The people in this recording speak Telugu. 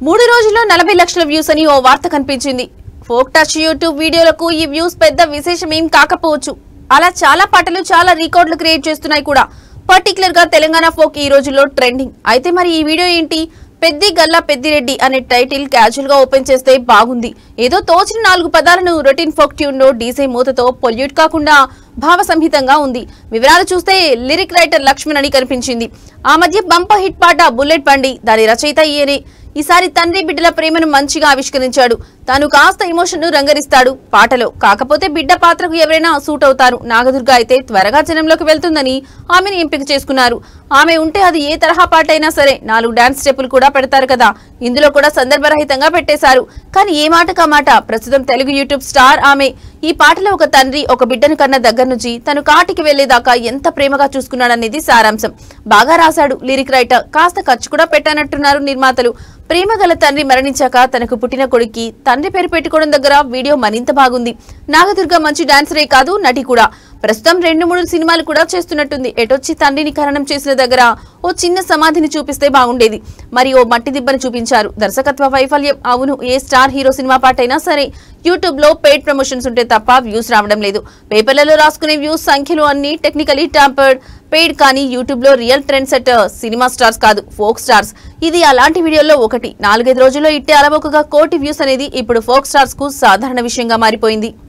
3 రోజుల్లో 40 లక్షల వ్యూస్ అని ఓ వార్త కనిపించింది. ఫోక్ టచ్ యూట్యూబ్ వీడియోలకు ఈ వ్యూస్ పెద్ద విశేషం ఏం కాకపోవచ్చు. అలా చాలా పాటలు చాలా రికార్డులు క్రియేట్ చేస్తున్నాయి కూడా. పర్టికులర్ గా తెలంగాణ ఫోక్ ఈ రోజుల్లో ట్రెండింగ్. అయితే మరి ఈ వీడియో ఏంటి? పెద్ది గల్లా పెద్దిరెడ్డి అనే టైటిల్ క్యాజువల్ గా ఓపెన్ చేస్తే బాగుంది. ఏదో తోచిన 4 పదాలను రొటీన్ ఫోక్ ట్యూన్ లో డీజే మూతతో పొల్యూట్ కాకుండా భావ సంహితంగా ఉంది. వివరాలు చూస్తే లిరిక్ రైటర్ లక్ష్మణ్ అని కనిపించింది. ఆ మధ్య బంపర్ హిట్ పాట బుల్లెట్ బండి, దాని రచయిత ఈయనే. ఈసారి తండ్రి బిడ్డల ప్రేమను మంచిగా ఆవిష్కరించాడు. తాను కాస్త ఎమోషన్ ను రంగరిస్తాడు పాటలో. కాకపోతే బిడ్డ పాత్రకు ఎవరైనా సూట్ అవుతారు. నాగదుర్గ అయితే త్వరగా జనంలోకి వెళ్తుందని ఆమెను ఎంపిక చేసుకున్నారు. ఆమె ఉంటే అది ఏ తరహా పాట అయినా సరే 4 డాన్స్ స్టెప్పులు కూడా పెడతారు కదా. ఇందులో కూడా సందర్భరహితంగా పెట్టేశారు. కానీ ఏ మాట కామాట ప్రస్తుతం తెలుగు యూట్యూబ్ స్టార్ ఆమె. ఈ పాటలో ఒక తండ్రి ఒక బిడ్డను కన్న దగ్గర నుంచి తను కాటికి వెళ్లేదాకా ఎంత ప్రేమగా చూసుకున్నాడనేది సారాంశం. బాగా రాశాడు లిరిక్ రైటర్. కాస్త ఖర్చు కూడా పెట్టానట్టున్నారు నిర్మాతలు. ప్రేమ గల తండ్రి మరణించాక తనకు పుట్టిన కొడుక్కి తండ్రి పేరు పెట్టుకోవడం దగ్గర వీడియో మరింత బాగుంది. నాగదుర్గ మంచి డాన్సరే కాదు, నటి కూడా. ప్రస్తుతం 2-3 సినిమాలు కూడా చేస్తున్నట్టుంది. ఎటొచ్చి తండ్రిని ఖననం చేసిన దగ్గర ఓ చిన్న సమాధిని చూపిస్తే బాగుండేది. మరి ఓ మట్టి దిబ్బను చూపించారు. దర్శకత్వ వైఫల్యం. అవును, ఏ స్టార్ హీరో సినిమా పాట అయినా సరే యూట్యూబ్ లో పెయిడ్ ప్రమోషన్స్ ఉంటే తప్ప వ్యూస్ రావడం లేదు. పేపర్లలో రాసుకునే వ్యూస్ సంఖ్యలు అన్ని టెక్నికలీ టాంపర్డ్, పెయిడ్. కానీ యూట్యూబ్ లో real trend setter cinema stars కాదు, ఫోక్ స్టార్స్. ఇది అలాంటి వీడియోల్లో ఒకటి. 4-5 రోజుల్లో ఇట్టే అలవోకగా 1 కోటి వ్యూస్ అనేది ఇప్పుడు ఫోక్ స్టార్స్ కు సాధారణ విషయంగా మారిపోయింది.